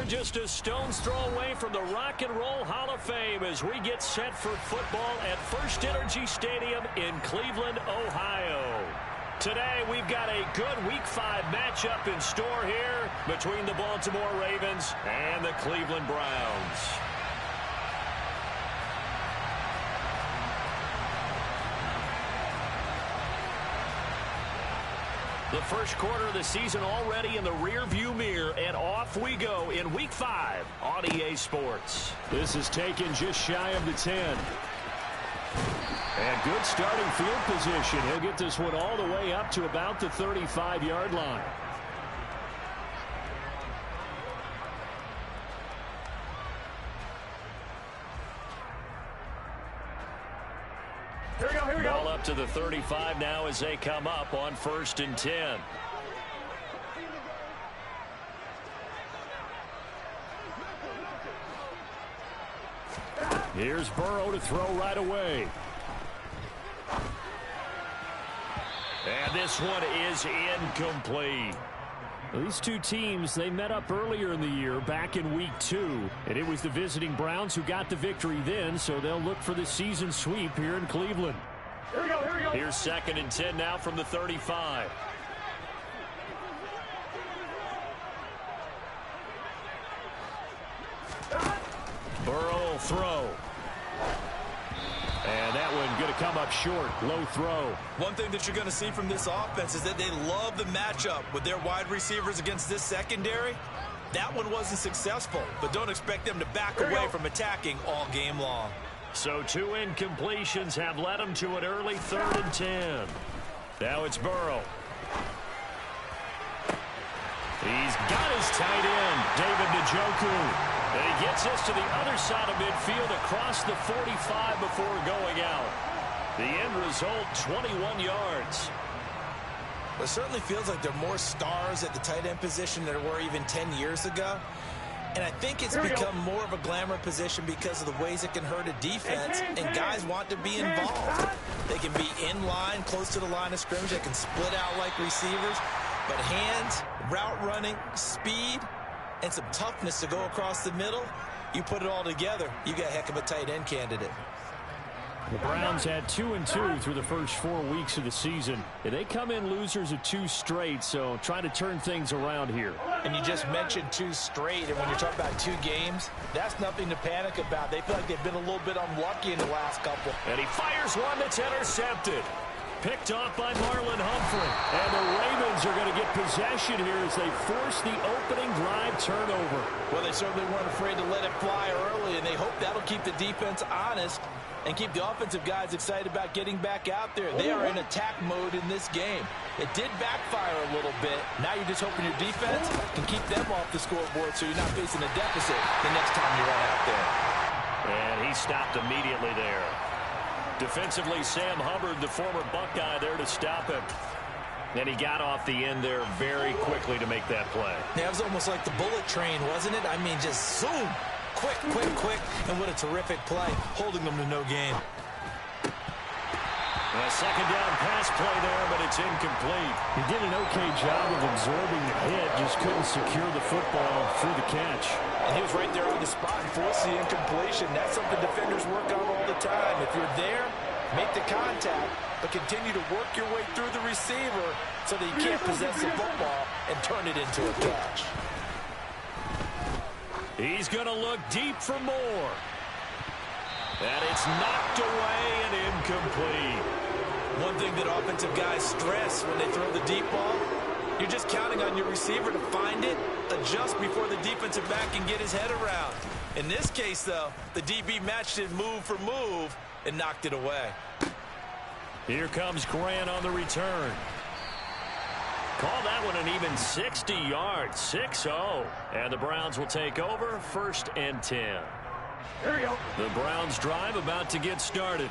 just a stone's throw away from the Rock and Roll Hall of Fame as we get set for football at First Energy Stadium in Cleveland, Ohio. Today, we've got a good Week 5 matchup in store here between the Baltimore Ravens and the Cleveland Browns. The first quarter of the season already in the rear-view mirror, and off we go in Week 5 on EA Sports. This is taken just shy of the 10. And good starting field position. He'll get this one all the way up to about the 35-yard line. Here we go. Ball up to the 35 now as they come up on 1st and 10. Here's Burrow to throw right away. And this one is incomplete. These two teams, they met up earlier in the year back in Week 2. And it was the visiting Browns who got the victory then, so they'll look for the season sweep here in Cleveland. Here we go. Here's 2nd and 10 now from the 35. Burrow will throw. And that one going to come up short. Low throw. One thing that you're going to see from this offense is that they love the matchup with their wide receivers against this secondary. That one wasn't successful, but don't expect them to back away from attacking all game long. So 2 incompletions have led them to an early 3rd and 10. Now it's Burrow. He's got his tight end, David Njoku. And he gets us to the other side of midfield across the 45 before going out. The end result, 21 yards. Well, it certainly feels like there are more stars at the tight end position than there were even 10 years ago. And I think it's become more of a glamour position because of the ways it can hurt a defense, and guys want to be involved. They can be in line, close to the line of scrimmage. They can split out like receivers. But hands, route running, speed, and some toughness to go across the middle, you put it all together, you got a heck of a tight end candidate. The Browns had 2-2 through the first 4 weeks of the season. And they come in losers of 2 straight, so try to turn things around here. And you just mentioned 2 straight, and when you're talking about 2 games, that's nothing to panic about. They feel like they've been a little bit unlucky in the last couple. And he fires one that's intercepted. Picked off by Marlon Humphrey. And the Ravens are going to get possession here as they force the opening drive turnover. Well, they certainly weren't afraid to let it fly early, and they hope that'll keep the defense honest and keep the offensive guys excited about getting back out there. They are in attack mode in this game. It did backfire a little bit. Now you're just hoping your defense can keep them off the scoreboard so you're not facing a deficit the next time you run out there. And he stopped immediately there. Defensively, Sam Hubbard, the former Buckeye, there to stop him. And he got off the end there very quickly to make that play. Yeah, it was almost like the bullet train, wasn't it? I mean, just zoom. Quick. And what a terrific play, holding them to no gain. A second down pass play there, but it's incomplete. He did an okay job of absorbing the hit, just couldn't secure the football through the catch. And he was right there on the spot and forced the incompletion. That's something defenders work on all the time. If you're there, make the contact, but continue to work your way through the receiver so that you can't possess the football and turn it into a catch. He's going to look deep for more. And it's knocked away and incomplete. One thing that offensive guys stress when they throw the deep ball, you're just counting on your receiver to find it, adjust before the defensive back can get his head around. In this case, though, the DB matched it move for move and knocked it away. Here comes Grant on the return. Call that one an even 60 yards, 6-0. And the Browns will take over 1st and 10. Here we go. The Browns drive about to get started.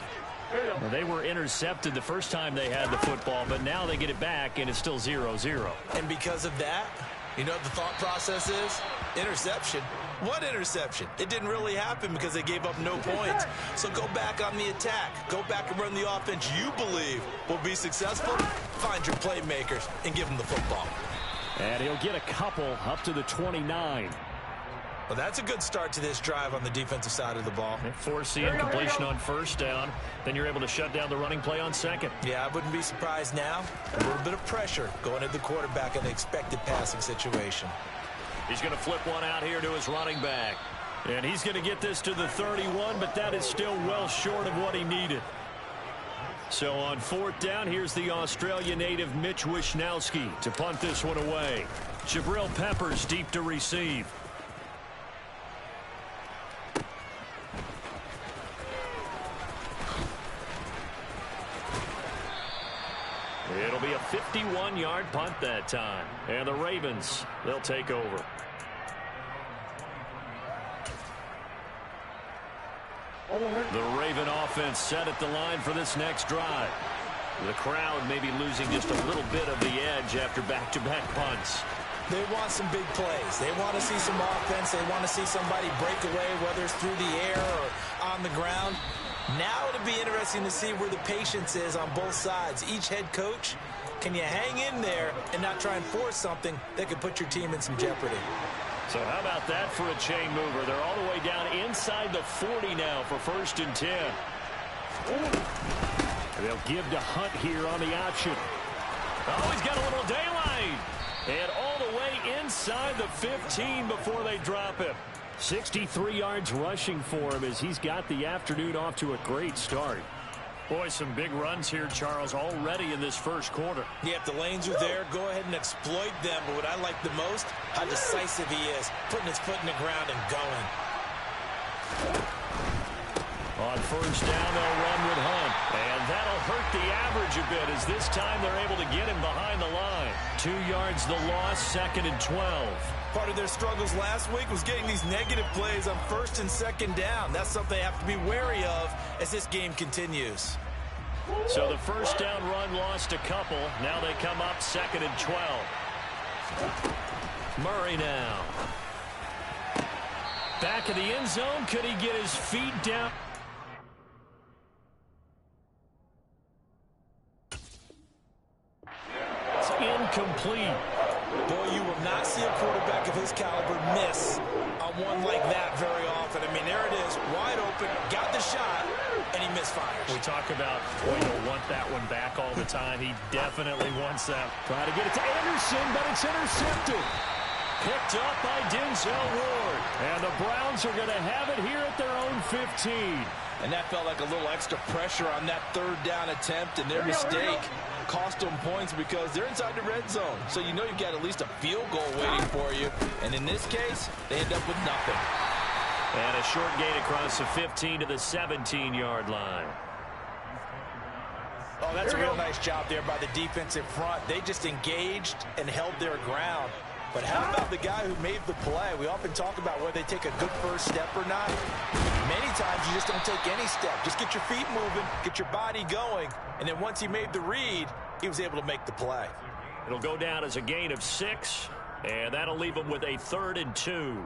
Well, they were intercepted the first time they had the football, but now they get it back, and it's still 0-0. And because of that, you know what the thought process is? Interception. What interception? It didn't really happen because they gave up no points. So go back on the attack. Go back and run the offense you believe will be successful. Find your playmakers and give them the football. And he'll get a couple up to the 29. Well, that's a good start to this drive on the defensive side of the ball. Force the incompletion on first down. Then you're able to shut down the running play on second. Yeah, I wouldn't be surprised now. A little bit of pressure going at the quarterback in the expected passing situation. He's going to flip one out here to his running back. And he's going to get this to the 31, but that is still well short of what he needed. So on fourth down, here's the Australia native Mitch Wishnowsky to punt this one away. Jabril Peppers deep to receive. It'll be a 51-yard punt that time. And the Ravens, they'll take over. The Raven offense set at the line for this next drive. The crowd may be losing just a little bit of the edge after back-to-back punts. They want some big plays. They want to see some offense. They want to see somebody break away, whether it's through the air or on the ground. Now it'll be interesting to see where the patience is on both sides. Each head coach, can you hang in there and not try and force something that could put your team in some jeopardy? So how about that for a chain mover? They're all the way down inside the 40 now for 1st and 10. They'll give to Hunt here on the option. Oh, he's got a little daylight. And all the way inside the 15 before they drop him. 63 yards rushing for him as he's got the afternoon off to a great start. Boy, some big runs here, Charles, already in this first quarter. Yeah, if the lanes are there, go ahead and exploit them. But what I like the most, how decisive he is, putting his foot in the ground and going. On first down, they'll run with Hunt. And that'll hurt the average a bit as this time they're able to get him behind the line. 2 yards the loss, 2nd and 12. Part of their struggles last week was getting these negative plays on 1st and 2nd down. That's something they have to be wary of as this game continues. So the first down run lost a couple. Now they come up 2nd and 12. Murray now. Back of the end zone. Could he get his feet down? It's incomplete. Boy, you will not see a quarterback of his caliber miss on one like that very often. I mean, there it is, wide open, got the shot, and he misfires. We talk about, boy, he'll want that one back all the time. He definitely wants that. Try to get it to Anderson, but it's intercepted. Picked up by Denzel Ward. And the Browns are going to have it here at their own 15. And that felt like a little extra pressure on that 3rd down attempt, and their mistake cost them points because they're inside the red zone. So you know you've got at least a field goal waiting for you. And in this case, they end up with nothing. And a short gain across the 15 to the 17-yard line. Oh, that's a real nice job there by the defensive front. They just engaged and held their ground. But how about the guy who made the play? We often talk about whether they take a good first step or not. Many times you just don't take any step. Just get your feet moving, get your body going, and then once he made the read, he was able to make the play. It'll go down as a gain of 6, and that'll leave him with a 3rd and 2.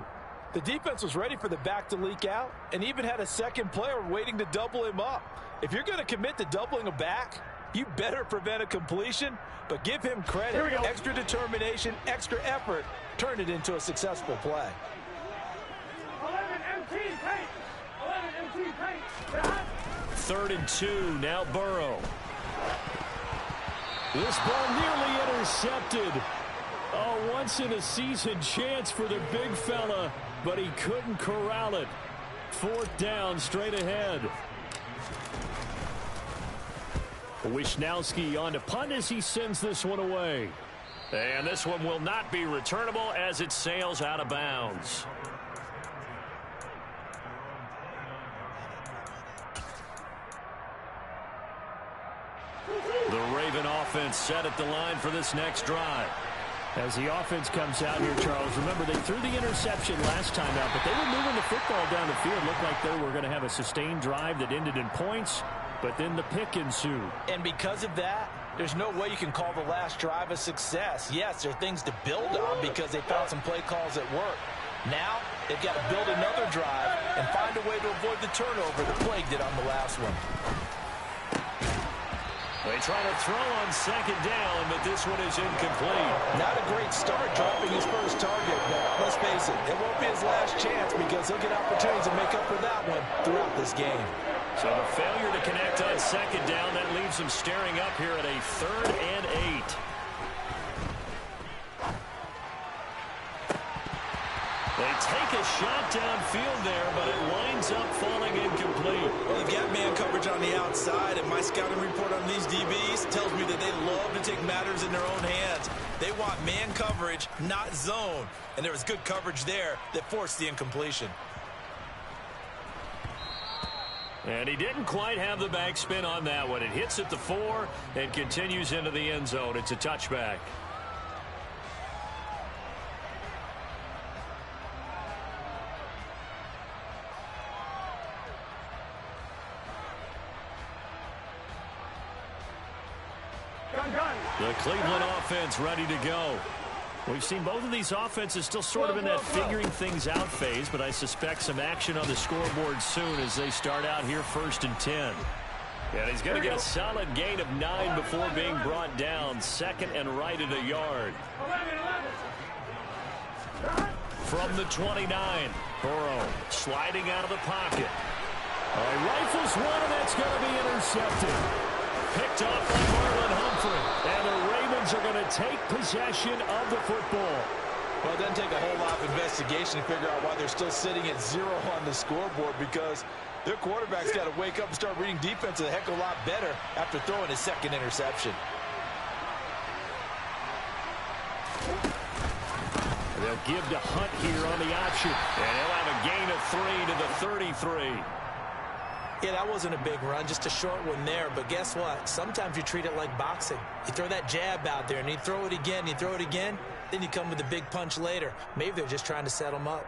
The defense was ready for the back to leak out and even had a second player waiting to double him up. If you're going to commit to doubling a back, you better prevent a completion, but give him credit. Extra determination, extra effort, turned it into a successful play. 3rd and 2, now Burrow. This ball nearly intercepted. A once-in-a-season chance for the big fella, but he couldn't corral it. 4th down, straight ahead. Wishnowsky on to punt as he sends this one away. And this one will not be returnable as it sails out of bounds. The Raven offense set at the line for this next drive. As the offense comes out here, Charles, remember they threw the interception last time out, but they were moving the football down the field. Looked like they were going to have a sustained drive that ended in points. But then the pick ensued. And because of that, there's no way you can call the last drive a success. Yes, there are things to build on because they found some play calls that work. Now, they've got to build another drive and find a way to avoid the turnover that plagued it on the last one. They try to throw on second down, but this one is incomplete. Not a great start dropping his first target, but let's face it, it won't be his last chance because he'll get opportunities to make up for that one throughout this game. So the failure to connect on second down, that leaves him staring up here at a 3rd and 8. They take a shot downfield there, but it winds up falling incomplete. Well, you've got man coverage on the outside, and my scouting report on these DBs tells me that they love to take matters in their own hands. They want man coverage, not zone. And there was good coverage there that forced the incompletion. And he didn't quite have the backspin on that one. It hits at the 4 and continues into the end zone. It's a touchback. The Cleveland offense ready to go. We've seen both of these offenses still sort of in that figuring things out phase, but I suspect some action on the scoreboard soon as they start out here 1st and 10. And he's going to get a solid gain of 9 before being brought down. 2nd and right at a yard. From the 29, Burrow sliding out of the pocket. Rifles one, and that's going to be intercepted. Picked off by Marlon Humphrey. And the Ravens are going to take possession of the football. Well, it doesn't take a whole lot of investigation to figure out why they're still sitting at 0 on the scoreboard, because their quarterback's got to wake up and start reading defense a heck of a lot better after throwing his 2nd interception. They'll give to Hunt here on the option. And he'll have a gain of 3 to the 33. Yeah, that wasn't a big run, just a short one there. But guess what? Sometimes you treat it like boxing. You throw that jab out there, and you throw it again, you throw it again, then you come with a big punch later. Maybe they're just trying to set him up.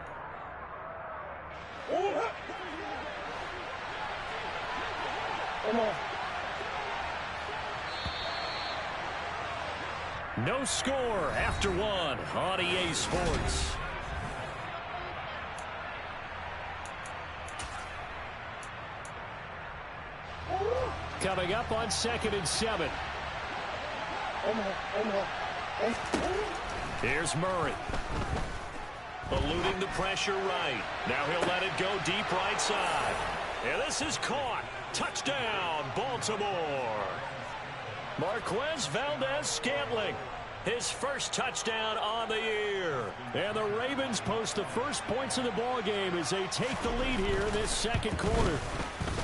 No score after 1 on EA Sports. Coming up on 2nd and 7. Here's Murray. Eluding the pressure right. Now he'll let it go deep right side. And this is caught. Touchdown, Baltimore. Marquez Valdez-Scantling. His first touchdown on the year. And the Ravens post the first points of the ball game as they take the lead here in this 2nd quarter.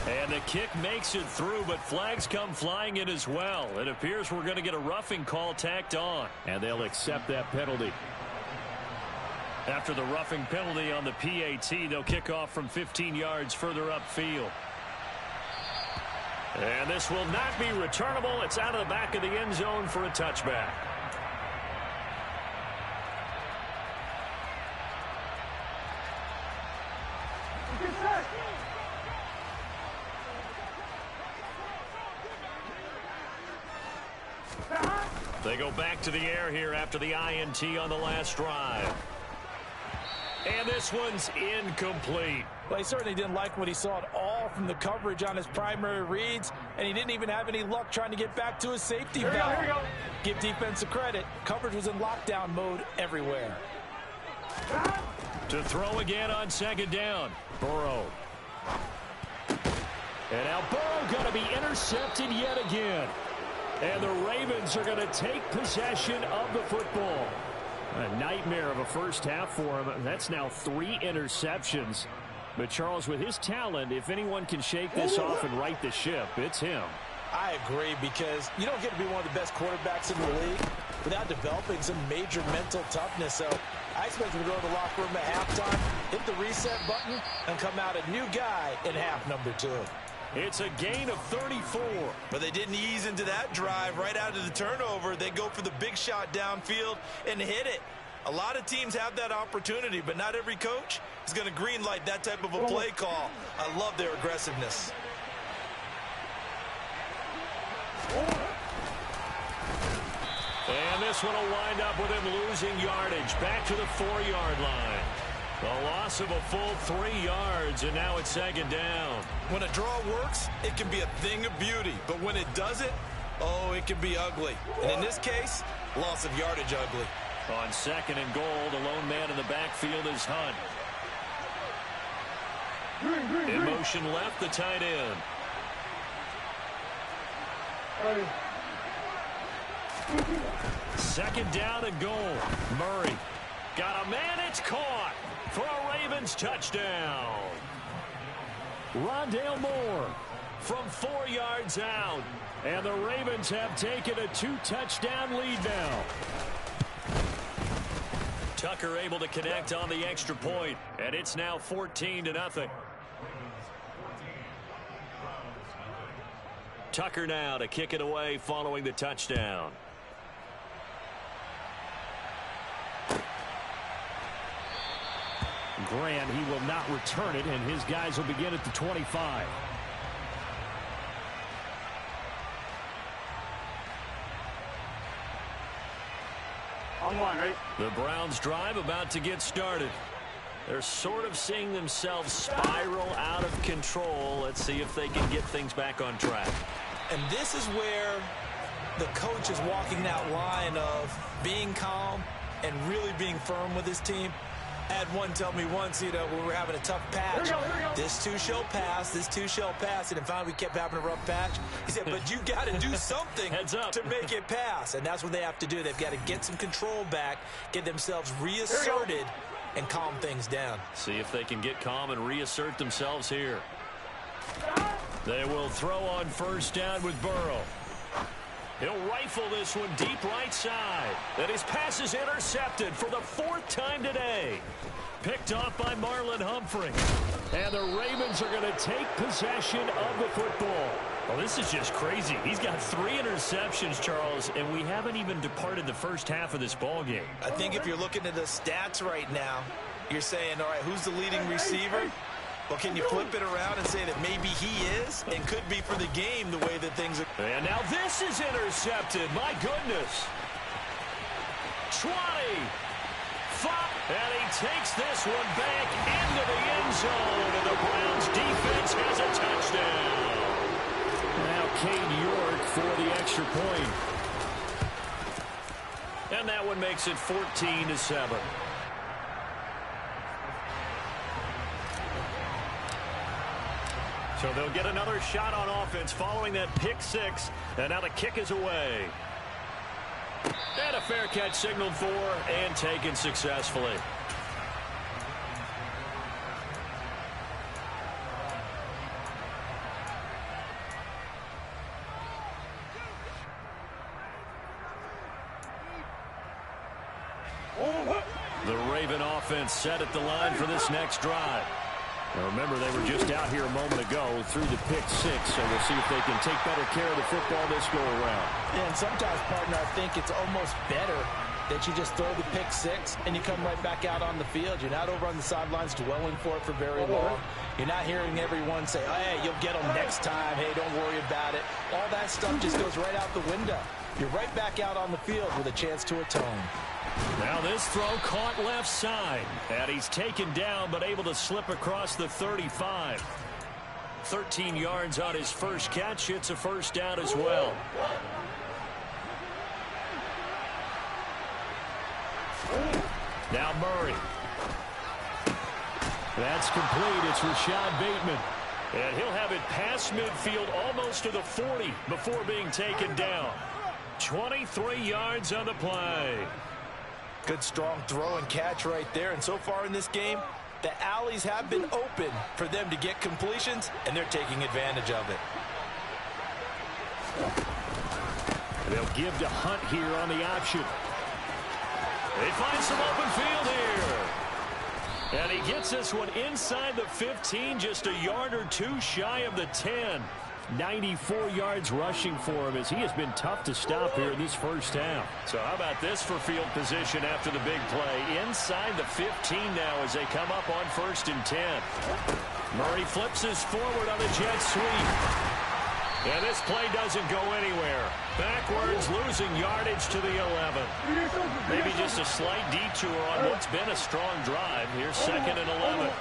And the kick makes it through, but flags come flying in as well. It appears we're going to get a roughing call tacked on. And they'll accept that penalty. After the roughing penalty on the PAT, they'll kick off from 15 yards further upfield. And this will not be returnable. It's out of the back of the end zone for a touchback. They go back to the air here after the INT on the last drive. And this one's incomplete. Well, he certainly didn't like what he saw at all from the coverage on his primary reads, and he didn't even have any luck trying to get back to his safety valve. Give defense a credit. Coverage was in lockdown mode everywhere. To throw again on 2nd down. Burrow. And now Burrow going to be intercepted yet again. And the Ravens are going to take possession of the football. A nightmare of a first half for him. That's now 3 interceptions. But Charles, with his talent, if anyone can shake this off and right the ship, it's him. I agree, because you don't get to be one of the best quarterbacks in the league without developing some major mental toughness. So I expect him to go to the locker room at halftime, hit the reset button, and come out a new guy in half number 2. It's a gain of 34. But they didn't ease into that drive right out of the turnover. They go for the big shot downfield and hit it. A lot of teams have that opportunity, but not every coach is going to green light that type of a play call. I love their aggressiveness. And this one will wind up with him losing yardage back to the 4-yard line. A loss of a full 3 yards, and now it's 2nd down. When a draw works, it can be a thing of beauty. But when it doesn't, Oh, it can be ugly. And in this case, loss of yardage ugly. On second and goal, the lone man in the backfield is Hunt. In motion left, the tight end. Second down and goal. Murray got a man. It's caught for a Ravens touchdown. Rondale Moore from 4 yards out. And the Ravens have taken a 2-touchdown lead now. Tucker able to connect on the extra point, and it's now 14-0. Tucker now to kick it away following the touchdown. Grant, he will not return it, and his guys will begin at the 25. On one, right? The Browns drive about to get started. They're sort of seeing themselves spiral out of control. Let's see if they can get things back on track. And this is where the coach is walking that line of being calm and really being firm with his team. I had one tell me once, you know, when we were having a tough patch, Here we go. this too shall pass, this too shall pass. And finally we kept having a rough patch. He said, but you got to do something Heads up. to make it pass. And that's what they have to do. They've got to get some control back, get themselves reasserted, and calm things down. See if they can get calm and reassert themselves here. They will throw on first down with Burrow. He'll rifle this one deep right side. And his pass is intercepted for the 4th time today. Picked off by Marlon Humphrey. And the Ravens are going to take possession of the football. Well, this is just crazy. He's got 3 interceptions, Charles, and we haven't even departed the first half of this ball game. I think if you're looking at the stats right now, you're saying, all right, who's the leading receiver? Well, can you flip it around and say that maybe he is and could be for the game the way that things are? And now this is intercepted. My goodness. 20. 5. And he takes this one back into the end zone. And the Browns defense has a touchdown. Now Cade York for the extra point. And that one makes it 14-7. So they'll get another shot on offense following that pick 6. And now the kick is away. And a fair catch signaled for and taken successfully. The Raven offense set at the line for this next drive. Now remember, they were just out here a moment ago through the pick 6, so we'll see if they can take better care of the football this go-around. And sometimes, partner, I think it's almost better that you just throw the pick 6 and you come right back out on the field. You're not over on the sidelines dwelling for it for very long. You're not hearing everyone say, oh, hey, you'll get them next time. Hey, don't worry about it. All that stuff just goes right out the window. You're right back out on the field with a chance to atone. Now this throw caught left side. And he's taken down but able to slip across the 35. 13 yards on his first catch. It's a first down as well. Now Murray. That's complete. It's Rashad Bateman. And he'll have it past midfield almost to the 40 before being taken down. 23 yards on the play. Good strong throw and catch right there. And so far in this game, the alleys have been open for them to get completions, and they're taking advantage of it. They'll give to Hunt here on the option. They find some open field here. And he gets this one inside the 15, just a yard or 2 shy of the 10. 94 yards rushing for him as he has been tough to stop here in this first half. So how about this for field position after the big play? Inside the 15 now as they come up on 1st and 10. Murray flips his forward on a jet sweep. And this play doesn't go anywhere. Backwards, losing yardage to the 11. Maybe just a slight detour on what's been a strong drive. Here's 2nd and 11.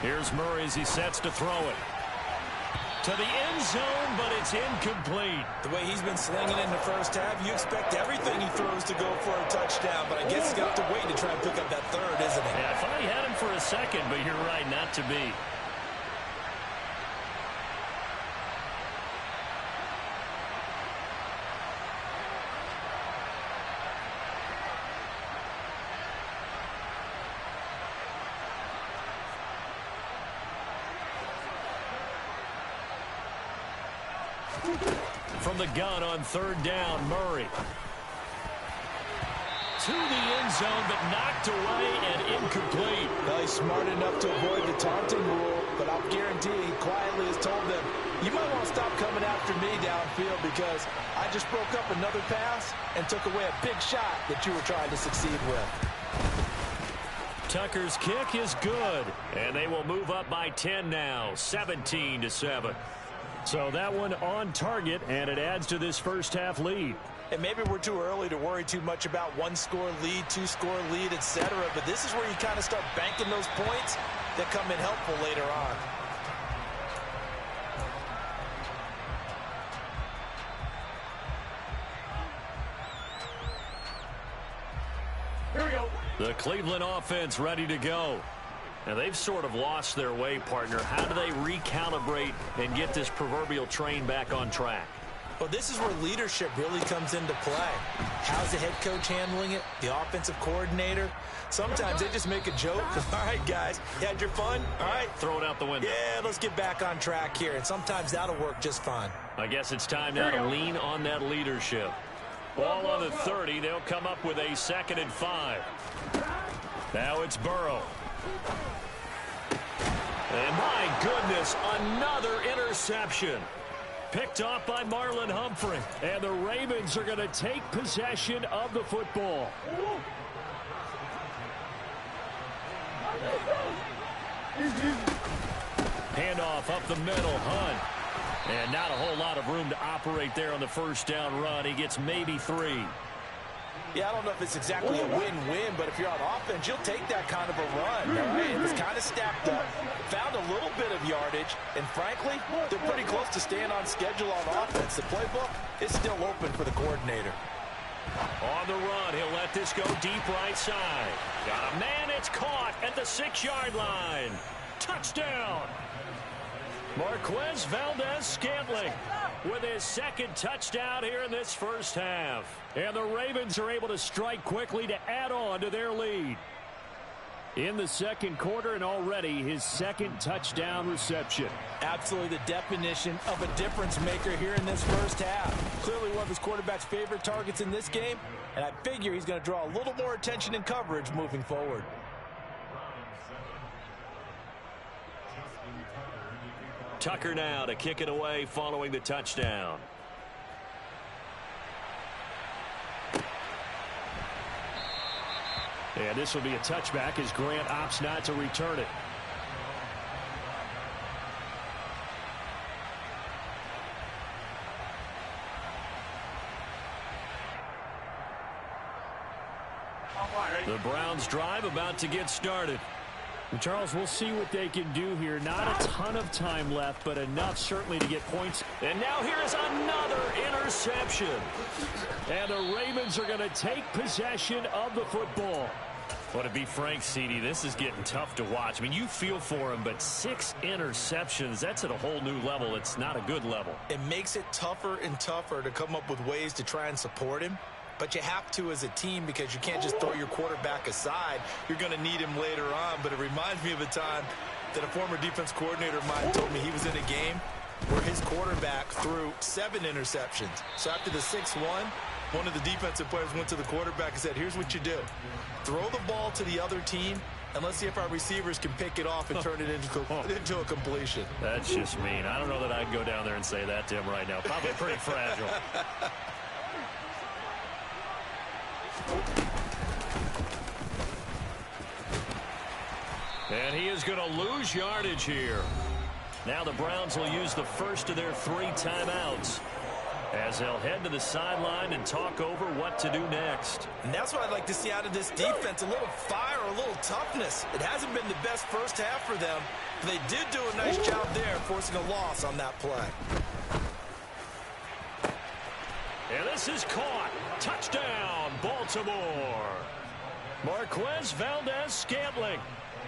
Here's Murray as he sets to throw it. to the end zone, but it's incomplete. The way he's been slinging in the first half, you expect everything he throws to go for a touchdown, but I guess he's going to have to wait to try and pick up that third, isn't he? Yeah, I thought he had him for a second, but you're right, not to be. From the gun on third down, Murray. To the end zone, but knocked away and incomplete. Well, he's smart enough to avoid the taunting rule, but I'll guarantee he quietly has told them, you might want to stop coming after me downfield because I just broke up another pass and took away a big shot that you were trying to succeed with. Tucker's kick is good, and they will move up by 10 now, 17-7. So that one on target, and it adds to this first half lead. And maybe we're too early to worry too much about one-score lead, two-score lead, etc. But this is where you kind of start banking those points that come in helpful later on. Here we go. The Cleveland offense ready to go. Now, they've sort of lost their way, partner. How do they recalibrate and get this proverbial train back on track? Well, this is where leadership really comes into play. How's the head coach handling it? The offensive coordinator? Sometimes they just make a joke. All right, guys, you had your fun? All right. Throw it out the window. Yeah, let's get back on track here. And sometimes that'll work just fine. I guess it's time now to lean on that leadership. Ball on the 30. They'll come up with a 2nd and 5. Now it's Burrow. And my goodness, another interception. Picked off by Marlon Humphrey. And the Ravens are going to take possession of the football. Handoff up the middle, Hunt. And not a whole lot of room to operate there on the first down run. He gets maybe 3. Yeah, I don't know if it's exactly a win-win, but if you're on offense, you'll take that kind of a run. All right? It was kind of stacked up, found a little bit of yardage, and frankly, they're pretty close to staying on schedule on offense. The playbook is still open for the coordinator. On the run, he'll let this go deep right side. Got a man, it's caught at the 6-yard line. Touchdown! Marquez Valdez-Scantling with his 2nd touchdown here in this first half. And the Ravens are able to strike quickly to add on to their lead. In the 2nd quarter, and already his 2nd touchdown reception. Absolutely the definition of a difference maker here in this first half. Clearly one of his quarterback's favorite targets in this game, and I figure he's going to draw a little more attention and coverage moving forward. Tucker now to kick it away following the touchdown. And this will be a touchback as Grant opts not to return it. The Browns drive about to get started. And Charles, we'll see what they can do here. Not a ton of time left, but enough certainly to get points. And now here's another interception. And the Ravens are going to take possession of the football. Well, to be frank, CD, this is getting tough to watch. I mean, you feel for him, but 6 interceptions, that's at a whole new level. It's not a good level. It makes it tougher and tougher to come up with ways to try and support him. But you have to as a team because you can't just throw your quarterback aside. You're going to need him later on. But it reminds me of a time that a former defense coordinator of mine told me he was in a game where his quarterback threw 7 interceptions. So after the 6-1, one of the defensive players went to the quarterback and said, here's what you do. Throw the ball to the other team, and let's see if our receivers can pick it off and turn it into a completion. That's just mean. I don't know that I'd go down there and say that to him right now. Probably pretty fragile. And he is going to lose yardage here. Now the Browns will use the first of their 3 timeouts. as they'll head to the sideline and talk over what to do next. And that's what I'd like to see out of this defense, a little fire, a little toughness. It hasn't been the best first half for them, but they did do a nice job there forcing a loss on that play. And this is caught. Touchdown, Baltimore. Marquez Valdez-Scantling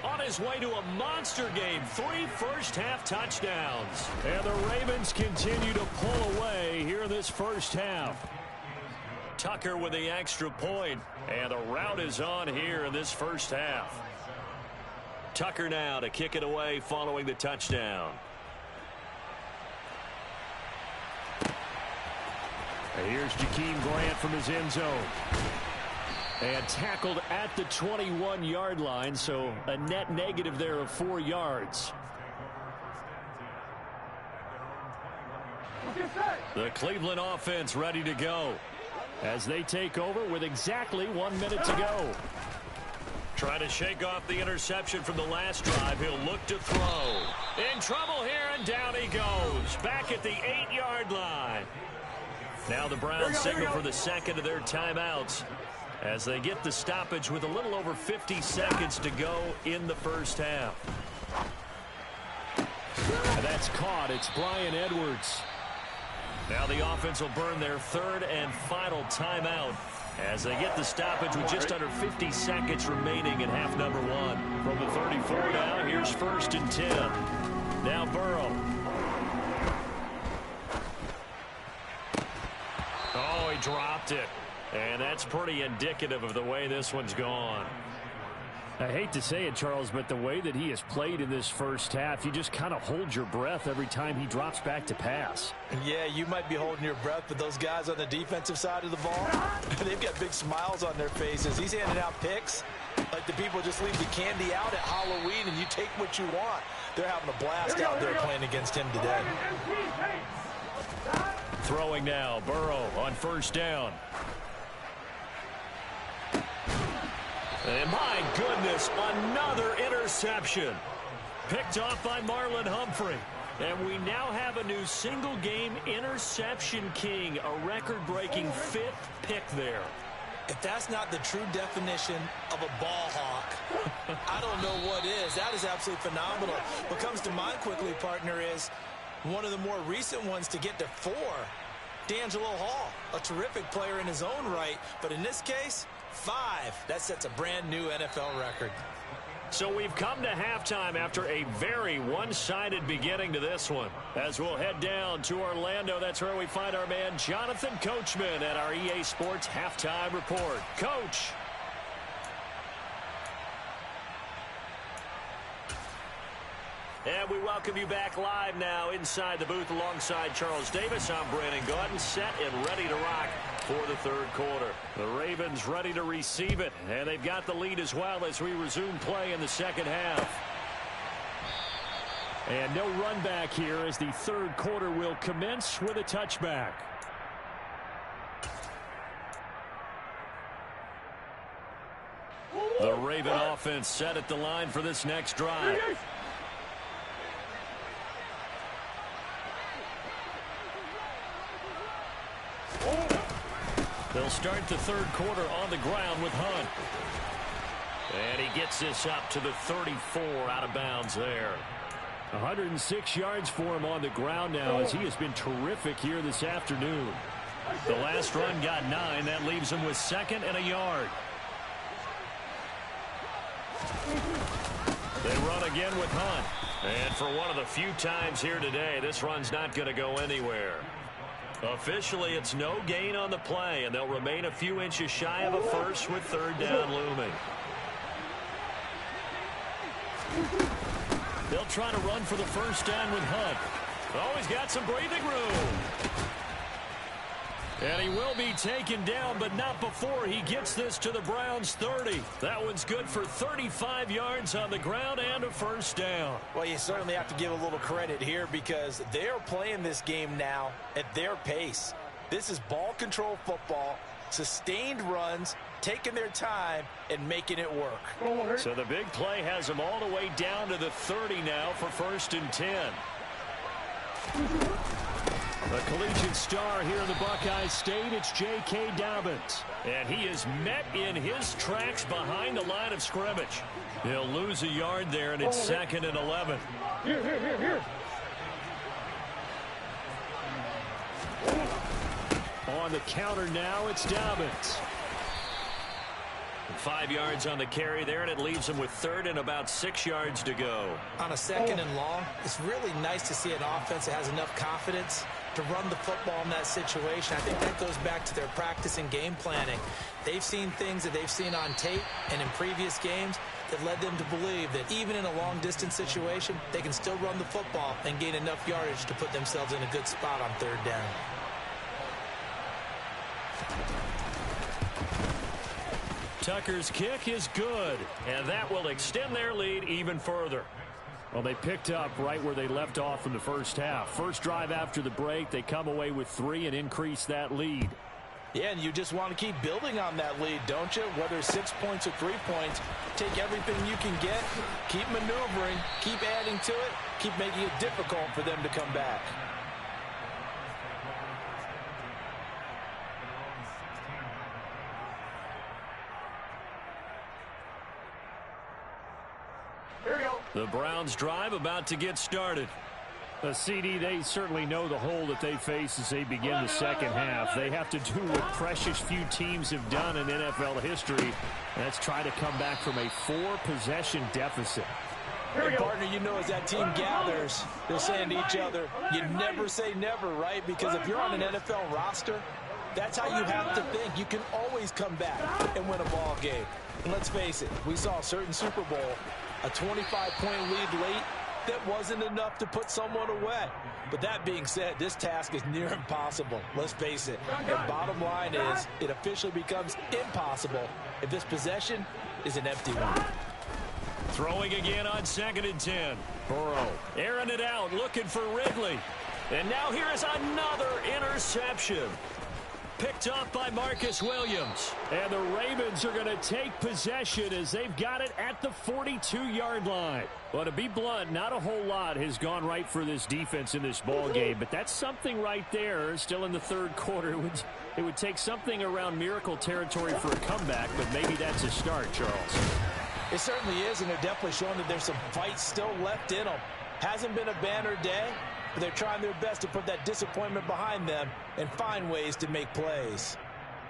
on his way to a monster game. 3 first-half touchdowns. And the Ravens continue to pull away here in this first half. Tucker with the extra point. And the route is on here in this first half. Tucker now to kick it away following the touchdown. And here's Jakeem Grant from his end zone. And tackled at the 21-yard line, so a net negative there of 4 yards. The Cleveland offense ready to go as they take over with exactly 1 minute to go. Trying to shake off the interception from the last drive. He'll look to throw. In trouble here, and down he goes. Back at the 8-yard line. Now the Browns signal for the second of their timeouts as they get the stoppage with a little over 50 seconds to go in the first half. And that's caught. It's Bryan Edwards. Now the offense will burn their third and final timeout as they get the stoppage with just under 50 seconds remaining in half number 1. From the 34 now, here's 1st and 10. Now Burrow. Oh, he dropped it. And that's pretty indicative of the way this one's gone. I hate to say it, Charles, but the way that he has played in this first half, you just kind of hold your breath every time he drops back to pass. Yeah, you might be holding your breath, but those guys on the defensive side of the ball, they've got big smiles on their faces. He's handing out picks like the people just leave the candy out at Halloween and you take what you want. They're having a blast out there playing against him today. Throwing now, Burrow on 1st down. And my goodness, another interception. Picked off by Marlon Humphrey. And we now have a new single-game interception king, a record-breaking 5th pick there. If that's not the true definition of a ball hawk, I don't know what is. That is absolutely phenomenal. What comes to mind quickly, partner, is one of the more recent ones to get to 4. D'Angelo Hall, a terrific player in his own right, but in this case, 5. That sets a brand new NFL record. So we've come to halftime after a very one-sided beginning to this one. As we'll head down to Orlando, that's where we find our man Jonathan Coachman at our EA Sports Halftime Report. Coach. And we welcome you back live now inside the booth alongside Charles Davis. I'm Brandon Gaudin, set and ready to rock for the 3rd quarter. The Ravens ready to receive it, and they've got the lead as well as we resume play in the second half. And no run back here as the 3rd quarter will commence with a touchback. The Raven offense set at the line for this next drive. They'll start the 3rd quarter on the ground with Hunt. And he gets this up to the 34 out of bounds there. 106 yards for him on the ground now as he has been terrific here this afternoon. The last run got 9. That leaves him with 2nd and a yard. They run again with Hunt. And for one of the few times here today, this run's not going to go anywhere. Officially, it's no gain on the play, and they'll remain a few inches shy of a first with 3rd down looming. They'll try to run for the 1st down with Hunt. Oh, he's got some breathing room. And he will be taken down, but not before he gets this to the Browns' 30. That one's good for 35 yards on the ground and a 1st down. Well, you certainly have to give a little credit here because they're playing this game now at their pace. This is ball control football, sustained runs, taking their time and making it work. So the big play has them all the way down to the 30 now for 1st and 10. A collegiate star here in the Buckeye State, it's J.K. Dobbins. And he is met in his tracks behind the line of scrimmage. He'll lose a yard there, and it's 2nd and 11. Here. On the counter now, it's Dobbins. 5 yards on the carry there, and it leaves him with 3rd and about 6 yards to go. On a 2nd and long, it's really nice to see an offense that has enough confidence to run the football in that situation. I think that goes back to their practice and game planning. They've seen things that they've seen on tape and in previous games that led them to believe that even in a long-distance situation, they can still run the football and gain enough yardage to put themselves in a good spot on 3rd down. Tucker's kick is good, and that will extend their lead even further. Well, they picked up right where they left off in the first half. First drive after the break, they come away with 3 and increase that lead. Yeah, and you just want to keep building on that lead, don't you? Whether it's 6 points or 3 points, take everything you can get, keep maneuvering, keep adding to it, keep making it difficult for them to come back. The Browns drive about to get started. The CD, they certainly know the hole that they face as they begin the second half. They have to do what precious few teams have done in NFL history. That's try to come back from a 4-possession deficit. And partner, you know, as that team gathers, they're saying to each other, you never say never, right? Because if you're on an NFL roster, that's how you have to think. You can always come back and win a ball game. And let's face it, we saw a certain Super Bowl, a 25-point lead late, that wasn't enough to put someone away. But that being said, this task is near impossible. Let's face it. And bottom line is, it officially becomes impossible if this possession is an empty one. Throwing again on 2nd and 10. Burrow airing it out, looking for Ridley. And now here is another interception. Picked up by Marcus Williams. And the Ravens are going to take possession as they've got it at the 42-yard line. Well, to be blunt, not a whole lot has gone right for this defense in this ball game, but that's something right there. Still in the 3rd quarter. It would take something around miracle territory for a comeback, but maybe that's a start, Charles. It certainly is, and they're definitely showing that there's some fight still left in them. Hasn't been a banner day, but they're trying their best to put that disappointment behind them and find ways to make plays.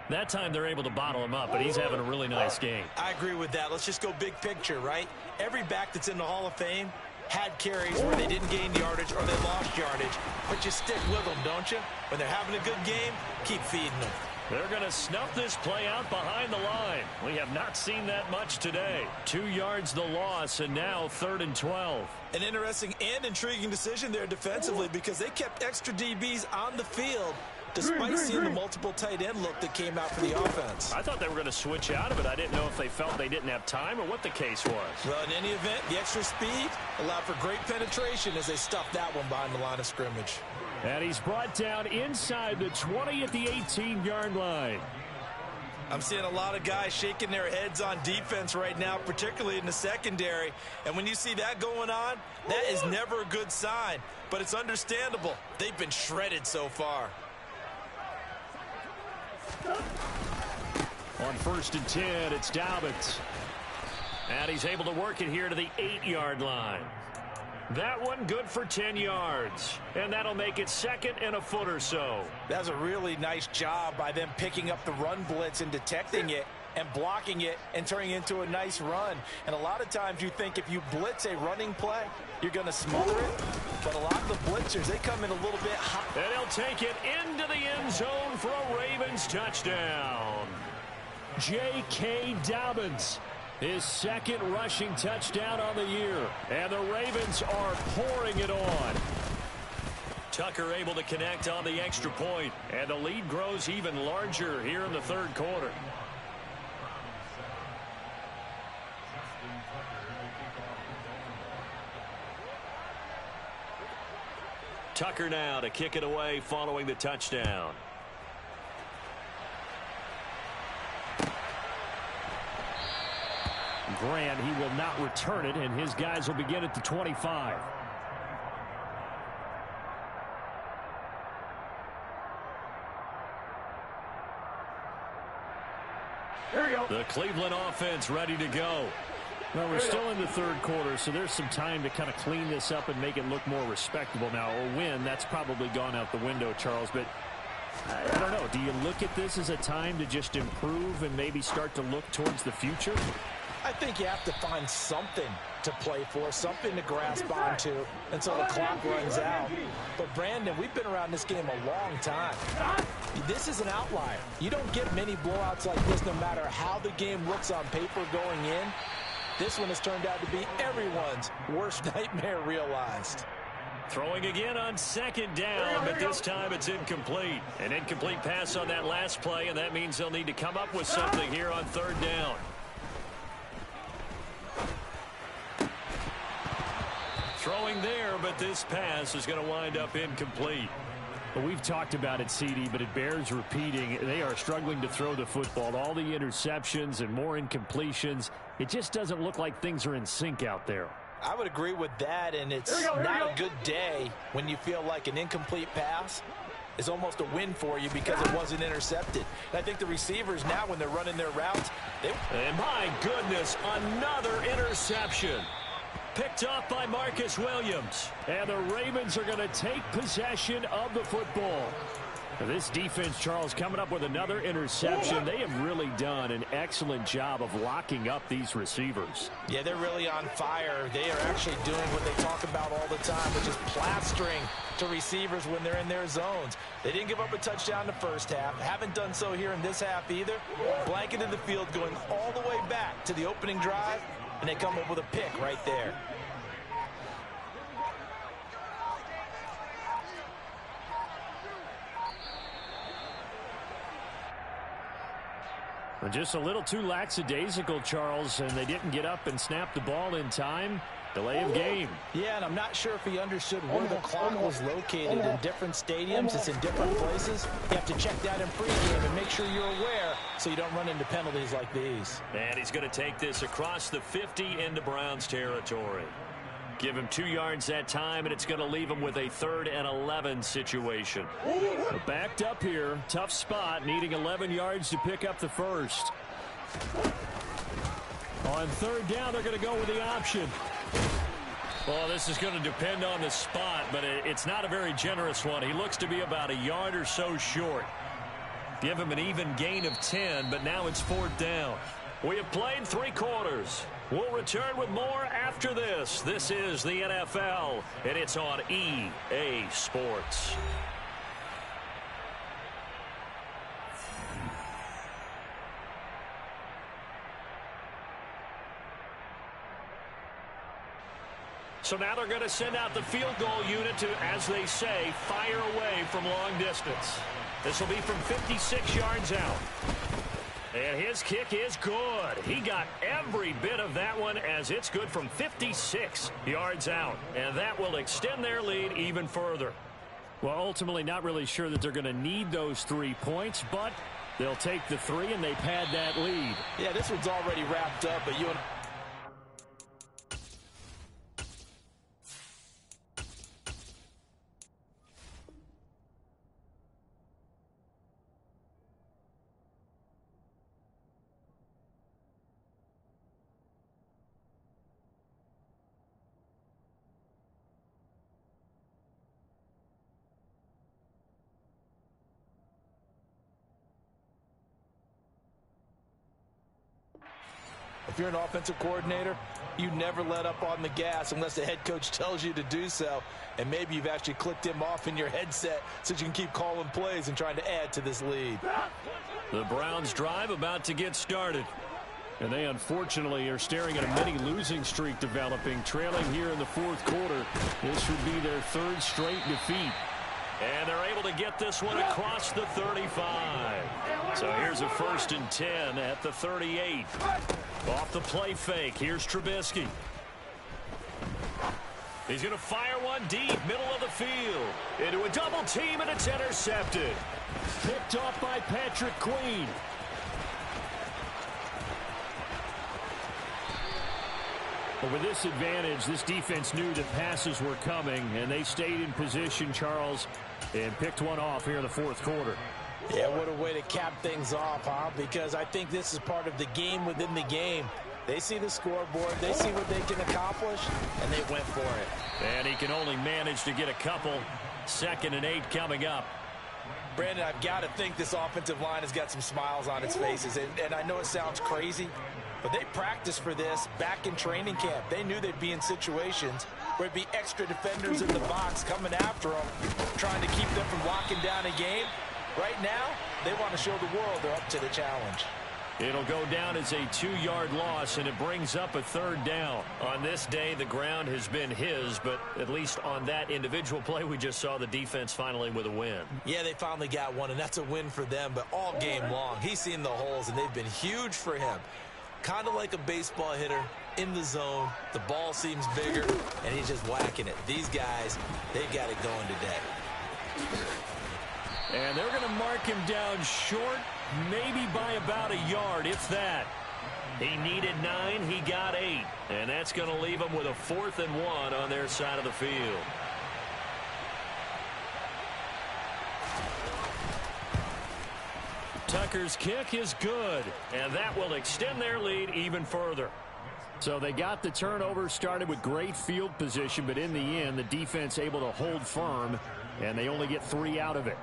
That time they're able to bottle him up, but he's having a really nice game. I agree with that. Let's just go big picture, right? Every back that's in the Hall of Fame had carries where they didn't gain yardage or they lost yardage, but you stick with them, don't you? When they're having a good game, keep feeding them. They're going to snuff this play out behind the line. We have not seen that much today. 2 yards the loss, and now 3rd and 12. An interesting and intriguing decision there defensively because they kept extra DBs on the field despite seeing the multiple tight end look that came out for the offense. I thought they were going to switch out of it. I didn't know if they felt they didn't have time or what the case was. Well, in any event, the extra speed allowed for great penetration as they stuffed that one behind the line of scrimmage. And he's brought down inside the 20 at the 18-yard line. I'm seeing a lot of guys shaking their heads on defense right now, particularly in the secondary. And when you see that going on, that is never a good sign. But it's understandable. They've been shredded so far. On 1st and 10, it's Dobbins. And he's able to work it here to the 8-yard line. That one good for 10 yards. And that'll make it 2nd and a foot or so. That's a really nice job by them picking up the run blitz and detecting it and blocking it and turning it into a nice run. And a lot of times you think if you blitz a running play, you're going to smother it. But a lot of the blitzers, they come in a little bit hot. And he'll take it into the end zone for a Ravens touchdown. J.K. Dobbins. His 2nd rushing touchdown on the year. And the Ravens are pouring it on. Tucker able to connect on the extra point. And the lead grows even larger here in the 3rd quarter. Tucker now to kick it away following the touchdown. Grant, he will not return it, and his guys will begin at the 25. Here we go. The Cleveland offense ready to go. Well, we're still in the third quarter, so there's some time to kind of clean this up and make it look more respectable now. A win, that's probably gone out the window, Charles, but I don't know. Do you look at this as a time to just improve and maybe start to look towards the future? I think you have to find something to play for, something to grasp onto until the clock runs out. But, Brandon, we've been around this game a long time. This is an outlier. You don't get many blowouts like this no matter how the game looks on paper going in. This one has turned out to be everyone's worst nightmare realized. Throwing again on second down, but this time it's incomplete. An incomplete pass on that last play, and that means they'll need to come up with something here on third down. Throwing there, but this pass is going to wind up incomplete. Well, we've talked about it, CD, but it bears repeating. They are struggling to throw the football. All the interceptions and more incompletions. It just doesn't look like things are in sync out there. I would agree with that, and it's not a good day when you feel like an incomplete pass is almost a win for you because it wasn't intercepted. And I think the receivers now, when they're running their routes, and my goodness, another interception. Picked off by Marcus Williams. And the Ravens are going to take possession of the football. Now, this defense, Charles, coming up with another interception. They have really done an excellent job of locking up these receivers. Yeah, they're really on fire. They are actually doing what they talk about all the time, which is plastering to receivers when they're in their zones. They didn't give up a touchdown in the first half. Haven't done so here in this half either. Blanketed the field going all the way back to the opening drive, and they come up with a pick right there. Just a little too lackadaisical, Charles, and they didn't get up and snap the ball in time. Delay of game. Yeah, and I'm not sure if he understood where the clock was located in different stadiums. It's in different places. You have to check that in pregame and make sure you're aware so you don't run into penalties like these. And he's going to take this across the 50 into Browns territory. Give him 2 yards that time, and it's going to leave him with a 3rd and 11 situation. Backed up here. Tough spot, needing 11 yards to pick up the first. On 3rd down, they're going to go with the option. Well, this is going to depend on the spot, but it's not a very generous one. He looks to be about a yard or so short. Give him an even gain of 10, but now it's 4th down. We have played 3 quarters. We'll return with more after this. This is the NFL, and it's on EA Sports. So now they're going to send out the field goal unit to, as they say, fire away from long distance. This will be from 56 yards out. And his kick is good. He got every bit of that one as it's good from 56 yards out. And that will extend their lead even further. Well, ultimately not really sure that they're going to need those 3 points, but they'll take the 3 and they've had that lead. Yeah, this one's already wrapped up, but you and if you're an offensive coordinator, you never let up on the gas unless the head coach tells you to do so. And maybe you've actually clicked him off in your headset so you can keep calling plays and trying to add to this lead. The Browns drive about to get started. And they unfortunately are staring at a mini losing streak developing, trailing here in the 4th quarter. This would be their 3rd straight defeat. And they're able to get this one across the 35. So here's a 1st and 10 at the 38. Off the play fake, here's Trubisky. He's going to fire one deep, middle of the field. Into a double team, and it's intercepted. Picked off by Patrick Queen. But with this advantage, this defense knew that passes were coming, and they stayed in position, Charles, and picked one off here in the 4th quarter. Yeah, what a way to cap things off, huh? Because I think this is part of the game within the game. They see the scoreboard, they see what they can accomplish, and they went for it. And he can only manage to get a couple. 2nd and 8 coming up. Brandon, I've got to think this offensive line has got some smiles on its faces. And I know it sounds crazy, but they practiced for this back in training camp. They knew they'd be in situations where it'd be extra defenders in the box coming after them, trying to keep them from locking down a game. Right now, they want to show the world they're up to the challenge. It'll go down as a 2-yard loss, and it brings up a 3rd down. On this day, the ground has been his, but at least on that individual play, we just saw the defense finally with a win. Yeah, they finally got one, and that's a win for them, but all game long, he's seen the holes, and they've been huge for him. Kind of like a baseball hitter in the zone. The ball seems bigger, and he's just whacking it. These guys, they've got it going today. And they're going to mark him down short, maybe by about a yard, if that. He needed 9, he got 8. And that's going to leave him with a 4th and 1 on their side of the field. Tucker's kick is good, and that will extend their lead even further. So they got the turnover, started with great field position, but in the end, the defense able to hold firm, and they only get 3 out of it.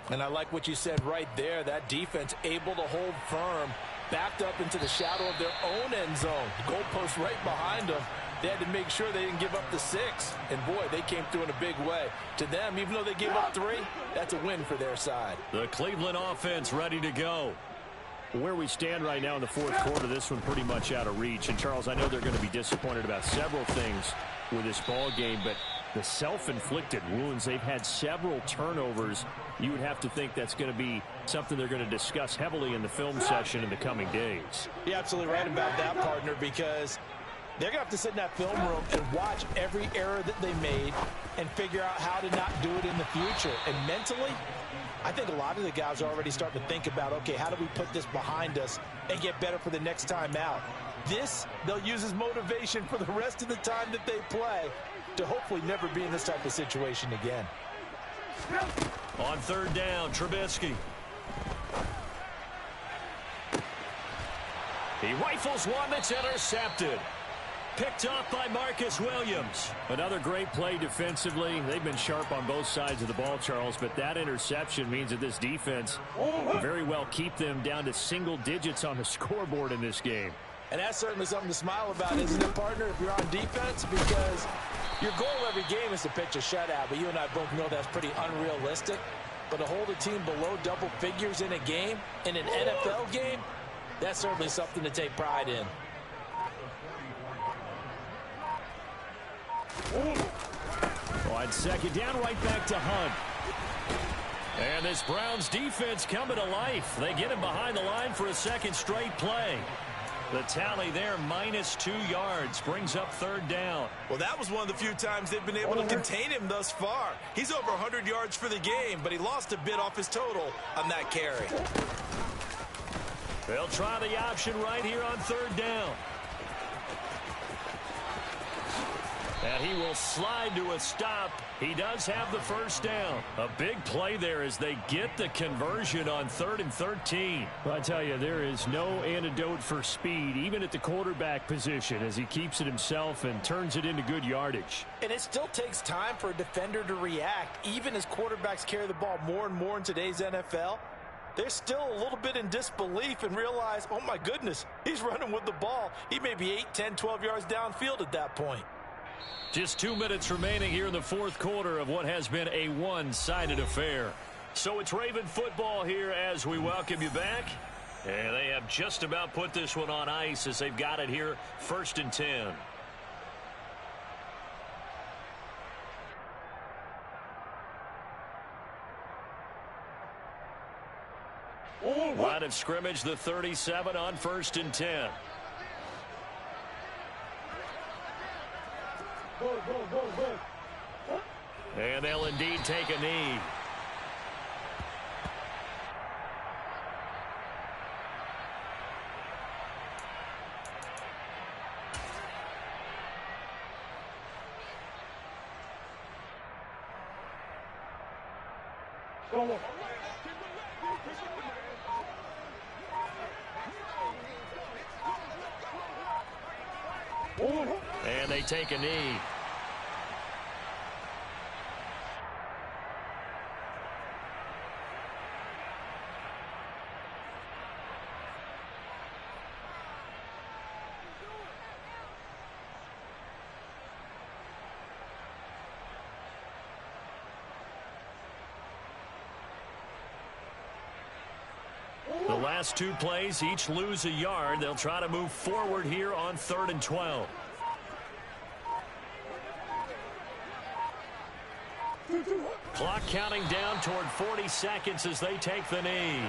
And I like what you said right there. That defense able to hold firm, backed up into the shadow of their own end zone. The goalpost right behind them. They had to make sure they didn't give up the 6. And, boy, they came through in a big way. To them, even though they gave up 3, that's a win for their side. The Cleveland offense ready to go. Where we stand right now in the 4th quarter, this one pretty much out of reach. And, Charles, I know they're going to be disappointed about several things with this ball game, but the self-inflicted wounds, they've had several turnovers. You would have to think that's going to be something they're going to discuss heavily in the film session in the coming days. You're absolutely right about that, partner, because they're going to have to sit in that film room and watch every error that they made and figure out how to not do it in the future. And mentally, I think a lot of the guys are already starting to think about, okay, how do we put this behind us and get better for the next time out? This, they'll use as motivation for the rest of the time that they play to hopefully never be in this type of situation again. On 3rd down, Trubisky. He rifles one that's intercepted. Picked off by Marcus Williams. Another great play defensively. They've been sharp on both sides of the ball, Charles, but that interception means that this defense very well keep them down to single digits on the scoreboard in this game. And that's certainly something to smile about, isn't it, partner, if you're on defense? Because your goal every game is to pitch a shutout, but you and I both know that's pretty unrealistic. But to hold a team below double figures in a game, in an NFL game, that's certainly something to take pride in. On 2nd down, right back to Hunt. And this Browns defense coming to life. They get him behind the line for a 2nd straight play. The tally there, -2 yards, brings up 3rd down. Well, that was one of the few times they've been able to contain him thus far. He's over 100 yards for the game, but he lost a bit off his total on that carry. They'll try the option right here on 3rd down. And he will slide to a stop. He does have the 1st down. A big play there as they get the conversion on 3rd and 13. Well, I tell you, there is no antidote for speed, even at the quarterback position, as he keeps it himself and turns it into good yardage. And it still takes time for a defender to react, even as quarterbacks carry the ball more and more in today's NFL. They're still a little bit in disbelief and realize, oh, my goodness, he's running with the ball. He may be 8, 10, 12 yards downfield at that point. Just 2 minutes remaining here in the 4th quarter of what has been a one-sided affair. So it's Raven football here as we welcome you back. And they have just about put this one on ice as they've got it here, 1st and 10. Line of scrimmage, the 37 on 1st and 10. And they'll indeed take a knee. they take a knee. The last two plays each lose a yard. They'll try to move forward here on 3rd and 12. Clock counting down toward 40 seconds as they take the knee.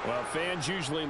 Well, fans usually